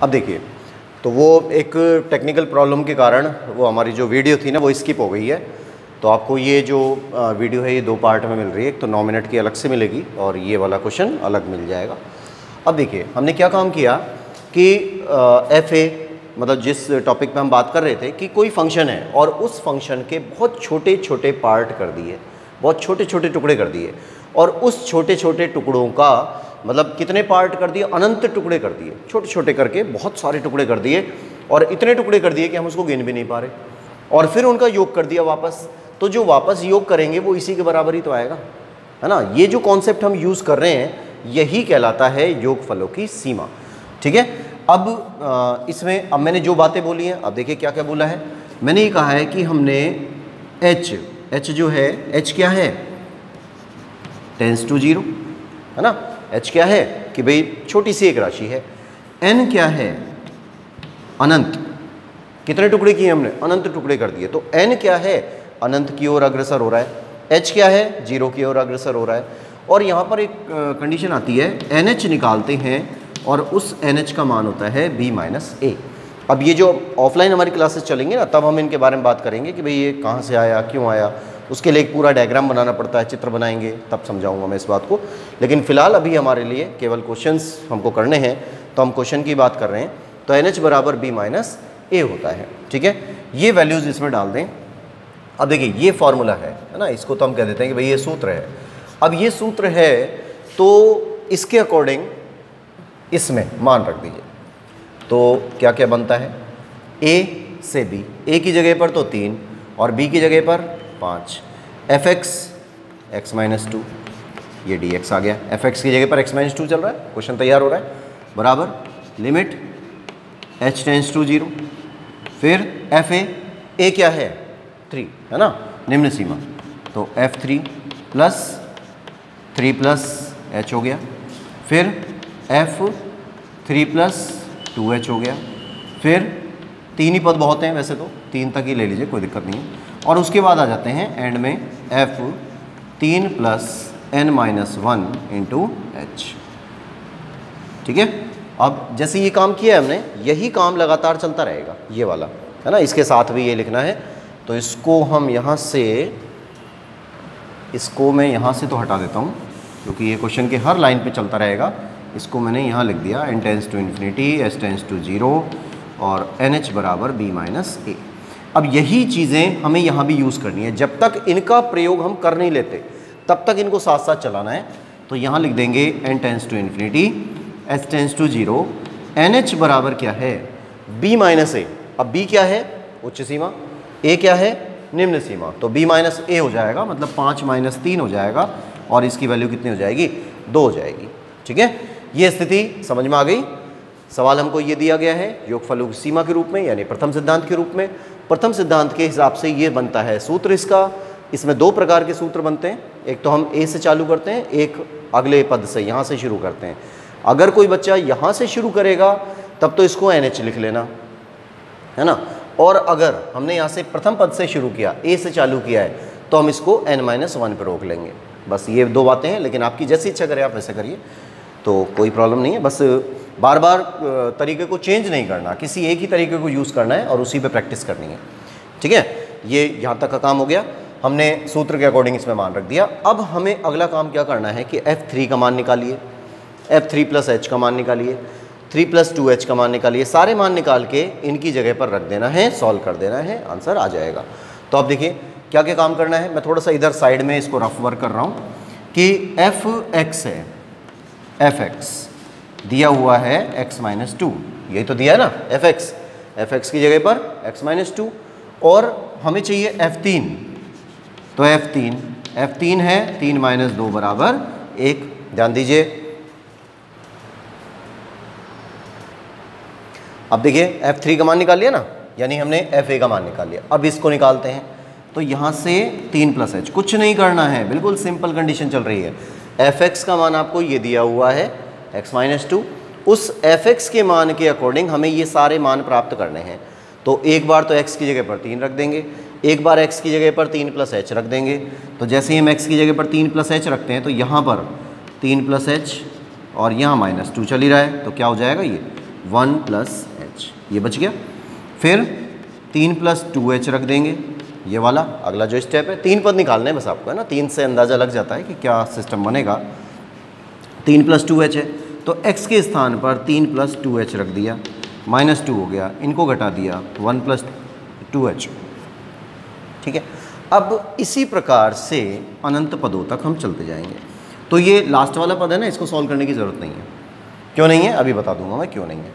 अब देखिए, तो वो एक टेक्निकल प्रॉब्लम के कारण वो हमारी जो वीडियो थी ना वो स्किप हो गई है। तो आपको ये जो वीडियो है ये 2 पार्ट में मिल रही है, एक तो 9 मिनट की अलग से मिलेगी और ये वाला क्वेश्चन अलग मिल जाएगा। अब देखिए हमने क्या काम किया कि FA मतलब जिस टॉपिक पे हम बात कर रहे थे कि कोई फंक्शन है और उस फंक्शन के बहुत छोटे छोटे पार्ट कर दिए, बहुत छोटे छोटे टुकड़े कर दिए, और उस छोटे छोटे टुकड़ों का मतलब कितने पार्ट कर दिए, अनंत टुकड़े कर दिए, छोटे छोटे करके बहुत सारे टुकड़े कर दिए, और इतने टुकड़े कर दिए कि हम उसको गिन भी नहीं पा रहे, और फिर उनका योग कर दिया वापस। तो जो वापस योग करेंगे वो इसी के बराबर ही तो आएगा, है ना। ये जो कॉन्सेप्ट हम यूज़ कर रहे हैं यही कहलाता है योगफलों की सीमा, ठीक है। अब इसमें अब मैंने जो बातें बोली हैं, अब देखिए क्या क्या बोला है। मैंने ये कहा है कि हमने h जो है, h क्या है, टेंस टू 0, है ना। h क्या है कि भाई छोटी सी एक राशि है। n क्या है, अनंत। कितने टुकड़े किए हमने, अनंत टुकड़े कर दिए। तो n क्या है, अनंत की ओर अग्रसर हो रहा है। h क्या है, 0 की ओर अग्रसर हो रहा है। और यहाँ पर एक कंडीशन आती है, NH निकालते हैं और उस NH का मान होता है B माइनस A। अब ये जो ऑफलाइन हमारी क्लासेस चलेंगे ना, तब हम इनके बारे में बात करेंगे कि भाई ये कहाँ से आया, क्यों आया, उसके लिए एक पूरा डायग्राम बनाना पड़ता है, चित्र बनाएंगे, तब समझाऊंगा मैं इस बात को। लेकिन फिलहाल अभी हमारे लिए केवल क्वेश्चंस हमको करने हैं, तो हम क्वेश्चन की बात कर रहे हैं। तो NH बराबर B माइनस A होता है, ठीक है। ये वैल्यूज़ इसमें डाल दें। अब देखिए ये फॉर्मूला है ना, इसको तो हम कह देते हैं कि भाई ये सूत्र है। अब ये सूत्र है तो इसके अकॉर्डिंग इसमें मान रख दीजिए। तो क्या क्या बनता है, A से B, A की जगह पर तो 3 और B की जगह पर 5, fx x माइनस 2, ये dx आ गया। fx की जगह पर x माइनस 2 चल रहा है, क्वेश्चन तैयार हो रहा है, बराबर लिमिट h टेंस टू 0, फिर fa, A क्या है 3, है ना, निम्न सीमा। तो f3 प्लस 3 प्लस h हो गया, फिर f3 प्लस 2h हो गया, फिर 3 ही पद बहुत हैं वैसे तो, 3 तक ही ले लीजिए, कोई दिक्कत नहीं है। और उसके बाद आ जाते हैं एंड में f3 plus n minus 1 into h, ठीक है। अब जैसे ये काम किया है हमने, यही काम लगातार चलता रहेगा, ये वाला, है ना। इसके साथ भी ये लिखना है, तो इसको हम यहाँ से, इसको मैं यहाँ से तो हटा देता हूँ क्योंकि ये क्वेश्चन के हर लाइन पे चलता रहेगा। इसको मैंने यहाँ लिख दिया, n tends to infinity, s tends to 0 और NH बराबर B माइनस A। अब यही चीज़ें हमें यहाँ भी यूज़ करनी है। जब तक इनका प्रयोग हम कर नहीं लेते तब तक इनको साथ साथ चलाना है। तो यहाँ लिख देंगे n tends to infinity, s tends to 0, NH बराबर क्या है, B माइनस A। अब B क्या है, उच्च सीमा, A क्या है, निम्न सीमा। तो B माइनस A हो जाएगा, मतलब 5 माइनस 3 हो जाएगा, और इसकी वैल्यू कितनी हो जाएगी, 2 हो जाएगी, ठीक है। ये स्थिति समझ में आ गई। सवाल हमको ये दिया गया है योगफलों की सीमा के रूप में, यानी प्रथम सिद्धांत के रूप में। प्रथम सिद्धांत के हिसाब से ये बनता है सूत्र इसका। इसमें 2 प्रकार के सूत्र बनते हैं, एक तो हम A से चालू करते हैं, एक अगले पद से यहाँ से शुरू करते हैं। अगर कोई बच्चा यहाँ से शुरू करेगा तब तो इसको NH लिख लेना, है ना। और अगर हमने यहाँ से प्रथम पद से शुरू किया, A से चालू किया है, तो हम इसको n-1 पर रोक लेंगे। बस ये 2 बातें हैं, लेकिन आपकी जैसी इच्छा करे आप वैसे करिए, तो कोई प्रॉब्लम नहीं है। बस बार बार तरीके को चेंज नहीं करना, किसी एक ही तरीके को यूज़ करना है और उसी पे प्रैक्टिस करनी है, ठीक है। ये यहाँ तक का काम हो गया, हमने सूत्र के अकॉर्डिंग इसमें मान रख दिया। अब हमें अगला काम क्या करना है कि f3 का मान निकालिए, f3 प्लस h का मान निकालिए, 3 प्लस 2h का मान निकालिए। सारे मान निकाल के इनकी जगह पर रख देना है, सॉल्व कर देना है, आंसर आ जाएगा। तो अब देखिए क्या क्या काम करना है। मैं थोड़ा सा इधर साइड में इसको रफ वर्क कर रहा हूँ कि fx है, fx दिया हुआ है x माइनस 2, यही तो दिया है ना fx की जगह पर x माइनस 2, और हमें चाहिए f3। तो f3 है 3 माइनस 2 बराबर 1। ध्यान दीजिए, अब देखिए f3 का मान निकाल लिया ना, यानी हमने fa का मान निकाल लिया। अब इसको निकालते हैं, तो यहाँ से 3 प्लस h, कुछ नहीं करना है, बिल्कुल सिंपल कंडीशन चल रही है। fx का मान आपको ये दिया हुआ है x माइनस 2, उस fx के मान के अकॉर्डिंग हमें ये सारे मान प्राप्त करने हैं। तो एक बार तो x की जगह पर 3 रख देंगे, एक बार x की जगह पर 3 प्लस h रख देंगे। तो जैसे ही हम x की जगह पर 3 प्लस h रखते हैं तो यहाँ पर 3 प्लस h और यहाँ माइनस 2 चल ही रहा है, तो क्या हो जाएगा, 1 प्लस एच, ये बच गया। फिर 3 प्लस 2h रख देंगे, ये वाला अगला जो स्टेप है। 3 पद निकालने हैं बस आपको, है ना, 3 से अंदाज़ा लग जाता है कि क्या सिस्टम बनेगा। 3 प्लस 2h है तो x के स्थान पर 3 प्लस 2h रख दिया, -2 हो गया, इनको घटा दिया 1 प्लस 2h, ठीक है। अब इसी प्रकार से अनंत पदों तक हम चलते जाएंगे। तो ये लास्ट वाला पद है ना, इसको सॉल्व करने की ज़रूरत नहीं है। क्यों नहीं है अभी बता दूंगा मैं क्यों नहीं है।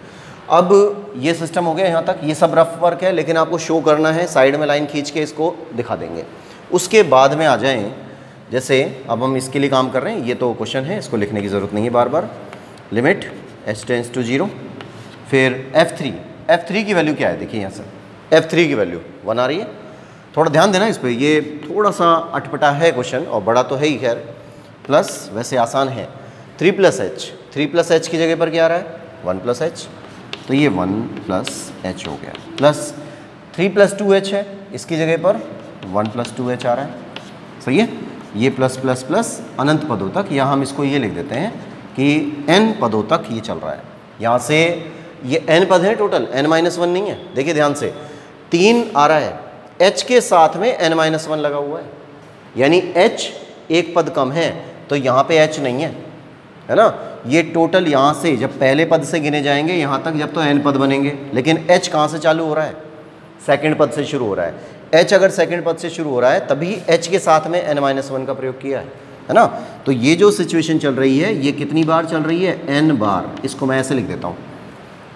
अब ये सिस्टम हो गया यहाँ तक, ये सब रफ वर्क है, लेकिन आपको शो करना है, साइड में लाइन खींच के इसको दिखा देंगे। उसके बाद में आ जाएं, जैसे अब हम इसके लिए काम कर रहे हैं, ये तो क्वेश्चन है, इसको लिखने की ज़रूरत नहीं है बार बार। लिमिट h टेंड्स टू 0, फिर f3 की वैल्यू क्या है देखिए यहाँ से, f3 की वैल्यू 1 आ रही है। थोड़ा ध्यान देना इस पर, ये थोड़ा सा अटपटा है क्वेश्चन और बड़ा तो है ही, खैर प्लस वैसे आसान है। 3 प्लस h की जगह पर क्या आ रहा है 1 प्लस h, तो ये 1 प्लस h हो गया, प्लस 3 प्लस 2h है, इसकी जगह पर 1 प्लस 2h आ रहा है, सही है। ये प्लस प्लस प्लस अनंत पदों तक, यहाँ हम इसको ये लिख देते हैं कि n पदों तक ये चल रहा है। यहाँ से ये n पद है टोटल, n-1 नहीं है, देखिए ध्यान से 3 आ रहा है, h के साथ में n-1 लगा हुआ है, यानी h एक पद कम है, तो यहाँ पे h नहीं है ना। ये टोटल यहाँ से जब पहले पद से गिने जाएंगे यहाँ तक, जब तो n पद बनेंगे, लेकिन h कहाँ से चालू हो रहा है, सेकंड पद से शुरू हो रहा है। h अगर सेकंड पद से शुरू हो रहा है तभी h के साथ में n-1 का प्रयोग किया है ना। तो ये जो सिचुएशन चल रही है ये कितनी बार चल रही है, n बार। इसको मैं ऐसे लिख देता हूँ,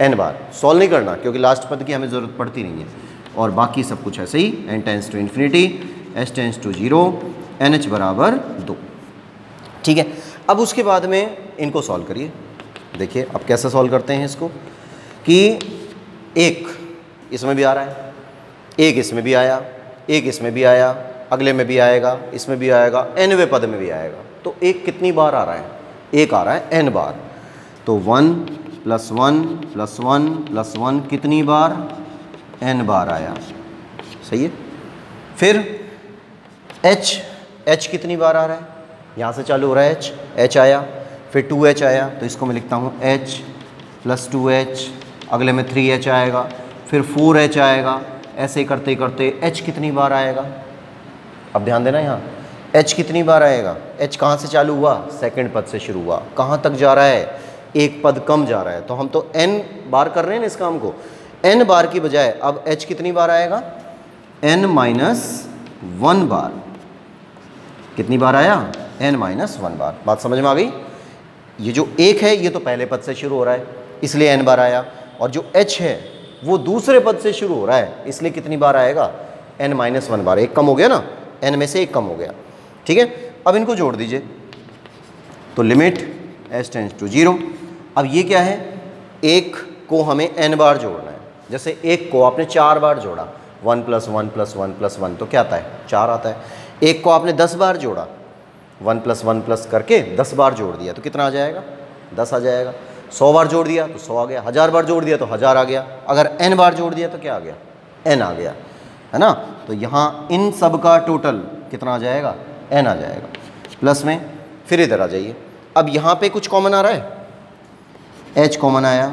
n बार। सॉल्व नहीं करना क्योंकि लास्ट पद की हमें ज़रूरत पड़ती नहीं है, और बाकी सब कुछ ऐसे ही, n tends to infinity, h tends to 0, nh बराबर 2, ठीक है। अब उसके बाद में इनको सॉल्व करिए। देखिए अब कैसे सॉल्व करते हैं इसको, कि एक इसमें भी आ रहा है, एक इसमें भी आया, एक इसमें भी आया, अगले में भी आएगा, इसमें भी आएगा, nवें पद में भी आएगा। तो एक कितनी बार आ रहा है, एक आ रहा है n बार। तो 1 प्लस 1 प्लस 1 प्लस 1 कितनी बार, n बार आया, सही है। फिर h कितनी बार आ रहा है, यहाँ से चालू हो रहा है h आया, फिर 2h आया, तो इसको मैं लिखता हूँ h प्लस 2h, अगले में 3h आएगा, फिर 4h आएगा, ऐसे करते करते h कितनी बार आएगा। अब ध्यान देना यहाँ h कितनी बार आएगा, h कहाँ से चालू हुआ, सेकंड पद से शुरू हुआ, कहाँ तक जा रहा है, एक पद कम जा रहा है। तो हम तो n बार कर रहे हैं ना इस काम को, n बार की बजाय अब h कितनी बार आएगा, n-1 बार। कितनी बार आया, n-1 बार। बात समझ में आ गई। ये जो एक है ये तो पहले पद से शुरू हो रहा है इसलिए n बार आया, और जो h है वो दूसरे पद से शुरू हो रहा है इसलिए कितनी बार आएगा, n-1 बार। एक कम हो गया ना, n में से एक कम हो गया, ठीक है। अब इनको जोड़ दीजिए, तो लिमिट h टेंड्स टू 0। अब ये क्या है, एक को हमें n बार जोड़ना है। जैसे एक को आपने 4 बार जोड़ा, 1 प्लस 1 प्लस 1 प्लस 1 तो क्या आता है, 4 आता है। एक को आपने 10 बार जोड़ा, 1 प्लस 1 प्लस करके 10 बार जोड़ दिया तो कितना आ जाएगा, 10 आ जाएगा। 100 बार जोड़ दिया तो 100 आ गया, 1000 बार जोड़ दिया तो 1000 आ गया। अगर n बार जोड़ दिया तो क्या आ गया, n आ गया, है ना। तो यहाँ इन सब का टोटल कितना आ जाएगा, n आ जाएगा प्लस में। फिर इधर आ जाइए, अब यहाँ पे कुछ कॉमन आ रहा है, h कॉमन आया,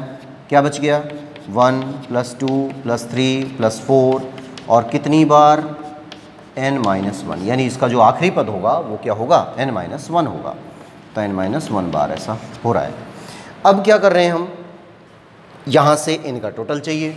क्या बच गया, 1 प्लस 2 प्लस 3 प्लस 4, और कितनी बार, n-1, यानी इसका जो आखिरी पद होगा वो क्या होगा, n-1 होगा। तो n-1 बार ऐसा हो रहा है। अब क्या कर रहे हैं हम, यहाँ से इनका टोटल चाहिए।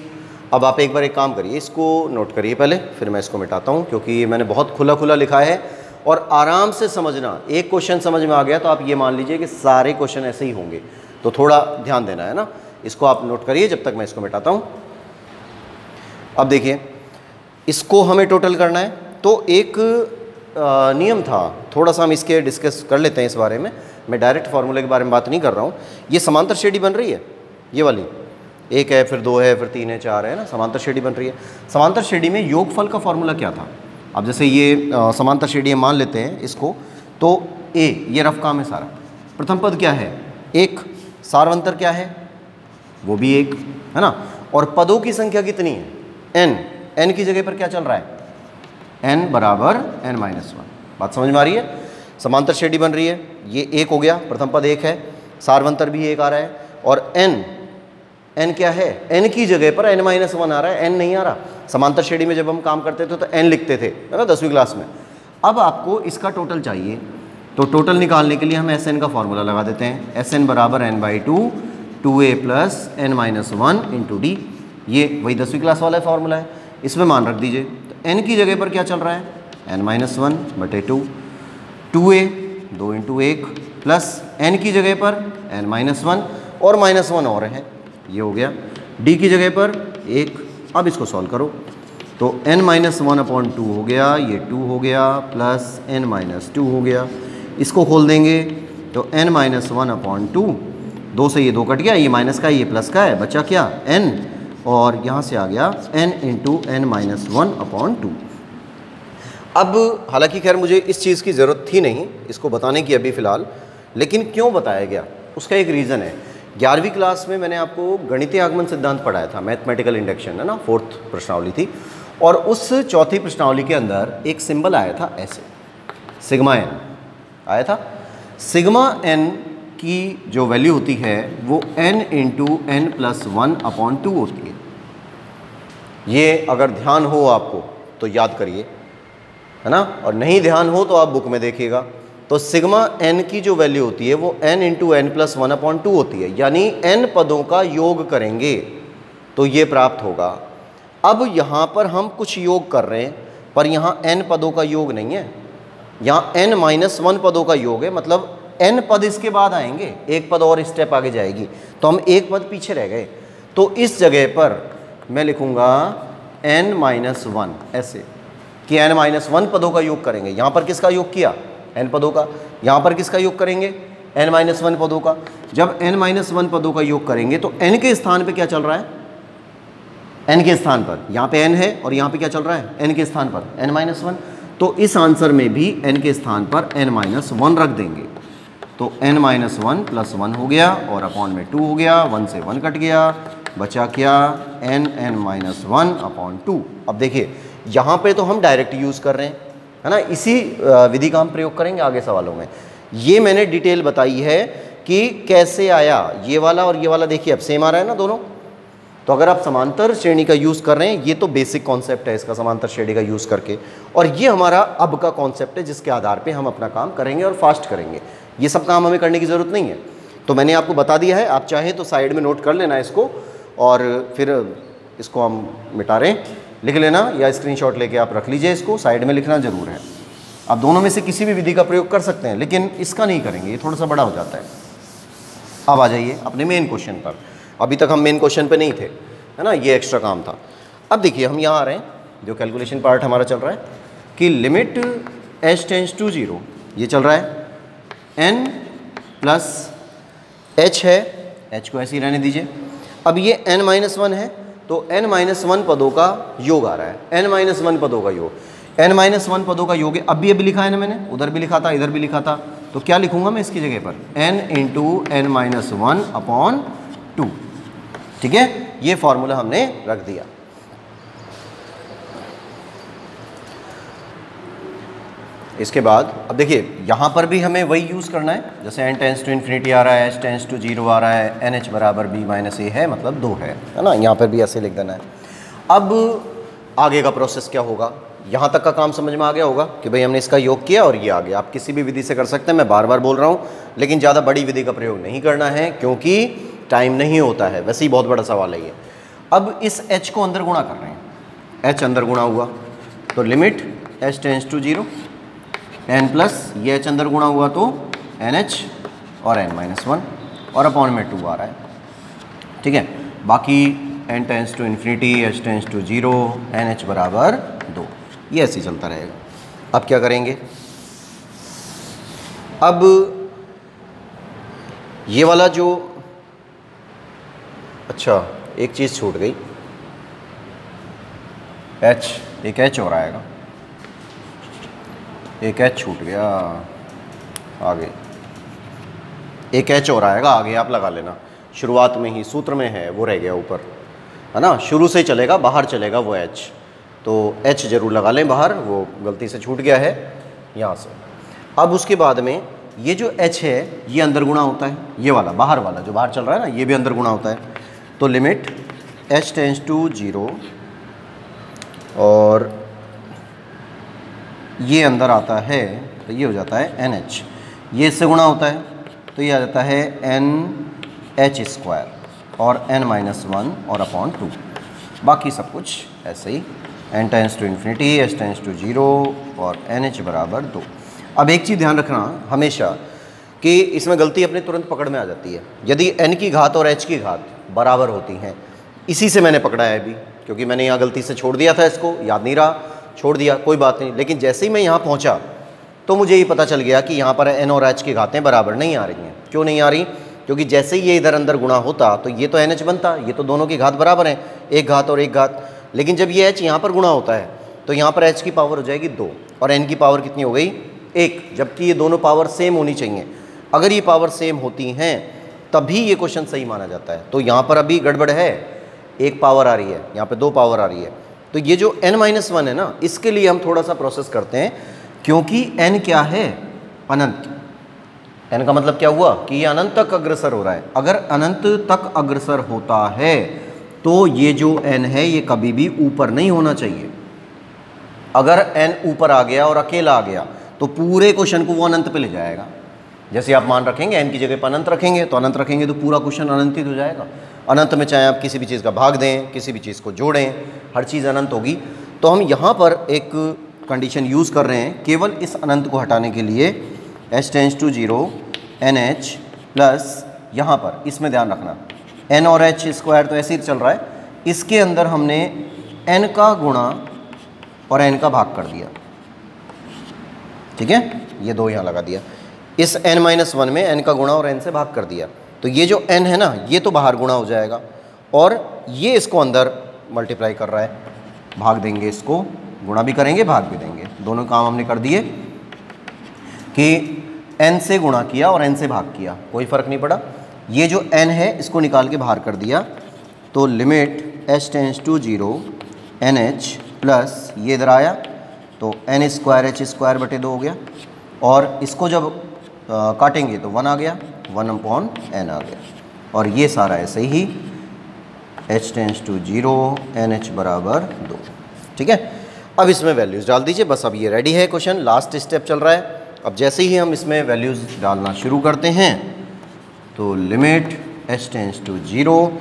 अब आप एक बार एक काम करिए, इसको नोट करिए पहले, फिर मैं इसको मिटाता हूँ क्योंकि ये मैंने बहुत खुला खुला लिखा है, और आराम से समझना। एक क्वेश्चन समझ में आ गया तो आप ये मान लीजिए कि सारे क्वेश्चन ऐसे ही होंगे, तो थोड़ा ध्यान देना है ना। इसको आप नोट करिए जब तक मैं इसको मिटाता हूँ। अब देखिए इसको हमें टोटल करना है, तो एक नियम था, थोड़ा सा हम इसके डिस्कस कर लेते हैं इस बारे में। मैं डायरेक्ट फार्मूले के बारे में बात नहीं कर रहा हूँ। ये समांतर श्रेणी बन रही है, ये वाली एक है, फिर 2 है, फिर 3 है, 4 है ना, समांतर श्रेणी बन रही है। समांतर श्रेणी में योगफल का फॉर्मूला क्या था। अब जैसे ये समांतर श्रेणी मान लेते हैं इसको, तो a, ये रफ काम है सारा। प्रथम पद क्या है, 1, सार्वंतर क्या है, वो भी 1, है ना। और पदों की संख्या कितनी है, n की जगह पर क्या चल रहा है, n बराबर n-1। बात समझ में आ रही है। समांतर श्रेणी बन रही है, ये 1 हो गया, प्रथम पद 1 है, सार्वंतर भी 1 आ रहा है, और n n क्या है, n की जगह पर n-1 आ रहा है, n नहीं आ रहा। समांतर श्रेणी में जब हम काम करते थे तो n लिखते थे, है ना, 10वीं क्लास में। अब आपको इसका टोटल चाहिए, तो टोटल निकालने के लिए हम Sn का फॉर्मूला लगा देते हैं। Sn बराबर n/2 2a plus n-1 into D. ये वही 10वीं क्लास वाला फॉर्मूला है, इसमें मान रख दीजिए। तो n की जगह पर क्या चल रहा है, n-1/2 2a 2 into 1 plus n की जगह पर n-1 और -1 और है, ये हो गया। d की जगह पर 1। अब इसको सॉल्व करो तो n-1/2 हो गया, ये 2 हो गया, प्लस n-2 हो गया। इसको खोल देंगे तो n-1/2, 2 से ये 2 कट गया, ये माइनस का है, ये प्लस का है, बचा क्या n, और यहाँ से आ गया n इंटू n-1/2। अब हालांकि खैर मुझे इस चीज़ की ज़रूरत थी नहीं इसको बताने की अभी फ़िलहाल, लेकिन क्यों बताया गया उसका एक रीज़न है। 11वीं क्लास में मैंने आपको गणितीय आगमन सिद्धांत पढ़ाया था, मैथमेटिकल इंडक्शन, है ना, 4th प्रश्नावली थी, और उस 4थी प्रश्नावली के अंदर एक सिंबल आया था ऐसे, सिग्मा n आया था। सिग्मा n की जो वैल्यू होती है वो n इंटू n+1/2 होती है। ये अगर ध्यान हो आपको तो याद करिए, है ना, और नहीं ध्यान हो तो आप बुक में देखिएगा। तो सिग्मा n की जो वैल्यू होती है वो n इंटू n+1/2 होती है, यानी n पदों का योग करेंगे तो ये प्राप्त होगा। अब यहाँ पर हम कुछ योग कर रहे हैं, पर यहाँ n पदों का योग नहीं है, यहाँ n-1 पदों का योग है, मतलब n पद इसके बाद आएंगे, एक पद और स्टेप आगे जाएगी, तो हम एक पद पीछे रह गए। तो इस जगह पर मैं लिखूँगा n-1 ऐसे कि n-1 पदों का योग करेंगे। यहाँ पर किसका योग किया, n पदों का, यहाँ पर किसका योग करेंगे, n-1 पदों का। जब n-1 पदों का योग करेंगे तो n के स्थान पे क्या चल रहा है, n के स्थान पर, यहाँ पे n है और यहाँ पे क्या चल रहा है, n के स्थान पर n-1। तो इस आंसर में भी n के स्थान पर n-1 रख देंगे, तो n-1 + 1 हो गया और अपॉन में 2 हो गया, 1 से 1 कट गया, बचा क्या n-1/2। अब देखिए यहाँ पे तो हम डायरेक्ट यूज़ कर रहे हैं, है ना, इसी विधि का हम प्रयोग करेंगे आगे सवालों में। ये मैंने डिटेल बताई है कि कैसे आया ये वाला और ये वाला, देखिए अब सेम आ रहा है ना दोनों। तो अगर आप समांतर श्रेणी का यूज़ कर रहे हैं, ये तो बेसिक कॉन्सेप्ट है इसका, समांतर श्रेणी का यूज़ करके, और ये हमारा अब का कॉन्सेप्ट है जिसके आधार पे हम अपना काम करेंगे और फास्ट करेंगे। ये सब काम हमें करने की ज़रूरत नहीं है, तो मैंने आपको बता दिया है। आप चाहे तो साइड में नोट कर लेना इसको, और फिर इसको हम मिटा रहे हैं, लिख लेना या स्क्रीनशॉट लेके आप रख लीजिए, इसको साइड में लिखना ज़रूर है। आप दोनों में से किसी भी विधि का प्रयोग कर सकते हैं, लेकिन इसका नहीं करेंगे, ये थोड़ा सा बड़ा हो जाता है। अब आ जाइए अपने मेन क्वेश्चन पर। अभी तक हम मेन क्वेश्चन पे नहीं थे, है ना, ये एक्स्ट्रा काम था। अब देखिए हम यहाँ आ रहे हैं, जो कैलकुलेशन पार्ट हमारा चल रहा है कि लिमिट h→0, ये चल रहा है n + h है, h को ऐसे ही रहने दीजिए। अब ये n-1 है, तो n-1 पदों का योग आ रहा है, n-1 पदों का योग, n-1 पदों का योग है। अभी लिखा है ना मैंने, उधर भी लिखा था इधर भी लिखा था, तो क्या लिखूंगा मैं इसकी जगह पर, n इंटू n-1/2। ठीक है, ये फॉर्मूला हमने रख दिया। इसके बाद अब देखिए यहाँ पर भी हमें वही यूज़ करना है, जैसे n →∞ आ रहा है, h→0 आ रहा है, nh बराबर b - a है, मतलब 2 है ना, यहाँ पर भी ऐसे लिख देना है। अब आगे का प्रोसेस क्या होगा, यहाँ तक का काम समझ में आ गया होगा कि भाई हमने इसका योग किया और ये आ गया। आप किसी भी विधि से कर सकते हैं, मैं बार बार बोल रहा हूँ, लेकिन ज़्यादा बड़ी विधि का प्रयोग नहीं करना है क्योंकि टाइम नहीं होता है, वैसे ही बहुत बड़ा सवाल है ये। अब इस h को अंदर गुणा कर रहे हैं, h अंदर गुणा हुआ तो लिमिट h→0 n प्लस ये h अंदर गुणा हुआ तो nh और n-1 और अपॉन में 2 आ रहा है। ठीक है, बाकी n →∞, h→0, nh बराबर 2, ये ऐसे ही चलता रहेगा। अब क्या करेंगे, अब ये वाला जो, अच्छा एक चीज़ छूट गई, h, एक h और आएगा, एक h छूट गया, आगे एक h और आएगा, आगे आप लगा लेना, शुरुआत में ही सूत्र में है, वो रह गया ऊपर, है ना, शुरू से चलेगा, बाहर चलेगा वो h, तो h जरूर लगा लें बाहर, वो गलती से छूट गया है यहाँ से। अब उसके बाद में ये जो h है ये अंदर गुणा होता है, ये वाला बाहर वाला जो बाहर चल रहा है ना, ये भी अंदर गुणा होता है। तो लिमिट h टेंस टू 0 और ये अंदर आता है तो ये हो जाता है NH, ये इससे गुणा होता है तो ये आ जाता है NH² और n-1 और अपॉन 2, बाकी सब कुछ ऐसे ही n tends to infinity h tends to 0 और NH बराबर 2। अब एक चीज़ ध्यान रखना हमेशा कि इसमें गलती अपने तुरंत पकड़ में आ जाती है। यदि n की घात और h की घात बराबर होती हैं, इसी से मैंने पकड़ा है अभी, क्योंकि मैंने यहाँ गलती से छोड़ दिया था, इसको याद नहीं रहा, छोड़ दिया, कोई बात नहीं। लेकिन जैसे ही मैं यहाँ पहुँचा तो मुझे ये पता चल गया कि यहाँ पर n और h की घातें बराबर नहीं आ रही हैं। क्यों नहीं आ रही? क्योंकि जैसे ही ये इधर अंदर गुणा होता तो ये तो NH बनता, ये तो दोनों की घात बराबर है, एक घात और एक घात। लेकिन जब ये h यहाँ पर गुणा होता है तो यहाँ पर h की पावर हो जाएगी 2 और n की पावर कितनी हो गई 1, जबकि ये दोनों पावर सेम होनी चाहिए। अगर ये पावर सेम होती हैं तभी ये क्वेश्चन सही माना जाता है। तो यहाँ पर अभी गड़बड़ है, एक पावर आ रही है, यहाँ पे 2 पावर आ रही है। तो ये जो n-1 है ना, इसके लिए हम थोड़ा सा प्रोसेस करते हैं, क्योंकि n क्या है? अनंत। n का मतलब क्या हुआ कि ये अनंत तक अग्रसर हो रहा है। अगर अनंत तक अग्रसर होता है तो ये जो n है ये कभी भी ऊपर नहीं होना चाहिए। अगर n ऊपर आ गया और अकेला आ गया तो पूरे क्वेश्चन को वो अनंत पे ले जाएगा। जैसे आप मान रखेंगे n की जगह पर अनंत रखेंगे तो अनंत रखेंगे तो पूरा क्वेश्चन अनंत ही हो जाएगा। अनंत में चाहे आप किसी भी चीज़ का भाग दें, किसी भी चीज़ को जोड़ें, हर चीज़ अनंत होगी। तो हम यहाँ पर एक कंडीशन यूज़ कर रहे हैं केवल इस अनंत को हटाने के लिए, h tends to 0 NH plus यहाँ पर इसमें ध्यान रखना n और h² तो ऐसे ही चल रहा है, इसके अंदर हमने n का गुणा और n का भाग कर दिया। ठीक है, ये 2 यहाँ लगा दिया। इस n-1 में n का गुणा और n से भाग कर दिया, तो ये जो n है ना ये तो बाहर गुणा हो जाएगा और ये इसको अंदर मल्टीप्लाई कर रहा है, भाग देंगे, इसको गुणा भी करेंगे भाग भी देंगे, दोनों काम हमने कर दिए कि n से गुणा किया और n से भाग किया, कोई फ़र्क नहीं पड़ा। ये जो n है इसको निकाल के बाहर कर दिया, तो limit h tends to 0 NH plus ये इधर आया तो n² h² बटे 2 हो गया, और इसको जब काटेंगे तो 1 आ गया, 1/n आ गया, और ये सारा ऐसे ही h टेंस टू 0 NH बराबर 2। ठीक है, अब इसमें वैल्यूज़ डाल दीजिए, बस अब ये रेडी है क्वेश्चन, लास्ट स्टेप चल रहा है। अब जैसे ही हम इसमें वैल्यूज़ डालना शुरू करते हैं तो लिमिट h टेंस टू 0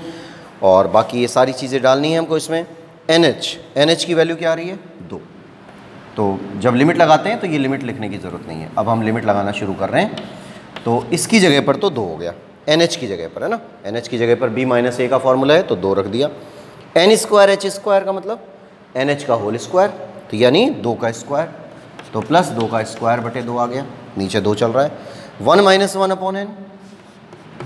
और बाकी ये सारी चीज़ें डालनी है हमको इसमें। NH की वैल्यू क्या आ रही है 2, तो जब लिमिट लगाते हैं तो ये लिमिट लिखने की ज़रूरत नहीं है। अब हम लिमिट लगाना शुरू कर रहे हैं, तो इसकी जगह पर तो 2 हो गया, NH की जगह पर है ना, NH की जगह पर b-a का फॉर्मूला है तो 2 रख दिया। n² h² का मतलब NH का होल स्क्वायर, तो यानी 2 का स्क्वायर, तो प्लस 2 का स्क्वायर बटे 2 आ गया, नीचे 2 चल रहा है। 1-1/n,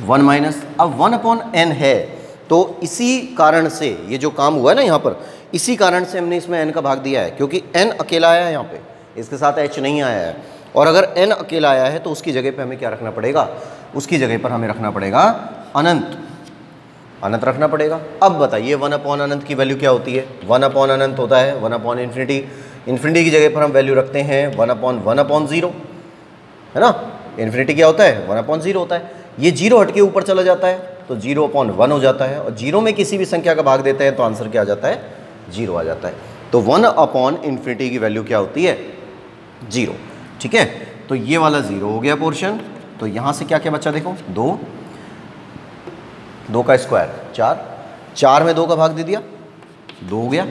1 माइनस, अब 1/n है तो इसी कारण से ये जो काम हुआ है ना यहाँ पर, इसी कारण से हमने इसमें n का भाग दिया है, क्योंकि n अकेला आया है यहाँ पे, इसके साथ h नहीं आया है। और अगर n अकेला आया है तो उसकी जगह पे हमें क्या रखना पड़ेगा, उसकी जगह पर हमें रखना पड़ेगा अनंत, अनंत रखना पड़ेगा। अब बताइए 1/अनंत की वैल्यू क्या होती है? 1/अनंत होता है 1/इन्फिनिटी, इन्फिनिटी की जगह पर हम वैल्यू रखते हैं 1/1/0, है ना। इन्फिनिटी क्या होता है? 1/0 होता है। ये 0 हट के ऊपर चला जाता है तो 0/1 हो जाता है, और 0 में किसी भी संख्या का भाग देते हैं तो आंसर क्या आ जाता है? 0 आ जाता है। तो 1/इन्फिनिटी की वैल्यू क्या होती है? 0। ठीक है, तो ये वाला 0 हो गया पोर्शन। तो यहाँ से क्या क्या बचा देखो, 2 का स्क्वायर 4 में 2 का भाग दे दिया, 2 हो गया।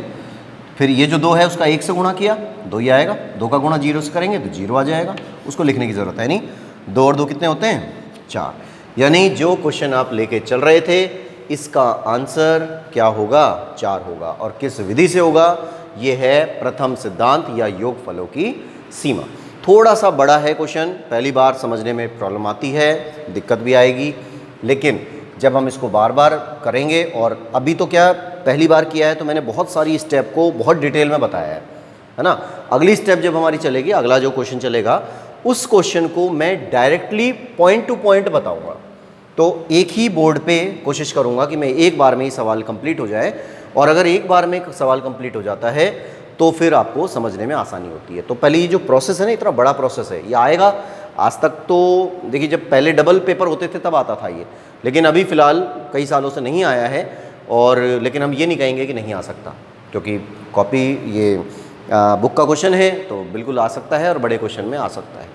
फिर ये जो 2 है उसका 1 से गुणा किया, 2 ही आएगा। 2 का गुणा 0 से करेंगे तो 0 आ जाएगा, उसको लिखने की ज़रूरत है नहीं। 2 और 2 कितने होते हैं? 4। यानी जो क्वेश्चन आप लेके चल रहे थे इसका आंसर क्या होगा? 4 होगा। और किस विधि से होगा? ये है प्रथम सिद्धांत या योगफलों की सीमा। थोड़ा सा बड़ा है क्वेश्चन, पहली बार समझने में प्रॉब्लम आती है, दिक्कत भी आएगी, लेकिन जब हम इसको बार बार करेंगे, और अभी तो क्या पहली बार किया है तो मैंने बहुत सारी स्टेप को बहुत डिटेल में बताया है ना। अगली स्टेप जब हमारी चलेगी, अगला जो क्वेश्चन चलेगा उस क्वेश्चन को मैं डायरेक्टली पॉइंट टू पॉइंट बताऊंगा। तो एक ही बोर्ड पे कोशिश करूंगा कि मैं एक बार में ही सवाल कंप्लीट हो जाए, और अगर एक बार में सवाल कंप्लीट हो जाता है तो फिर आपको समझने में आसानी होती है। तो पहले ये जो प्रोसेस है ना, इतना बड़ा प्रोसेस है, ये आएगा। आज तक तो देखिए जब पहले डबल पेपर होते थे तब आता था ये, लेकिन अभी फ़िलहाल कई सालों से नहीं आया है। और लेकिन हम ये नहीं कहेंगे कि नहीं आ सकता, क्योंकि कॉपी ये बुक का क्वेश्चन है तो बिल्कुल आ सकता है और बड़े क्वेश्चन में आ सकता है।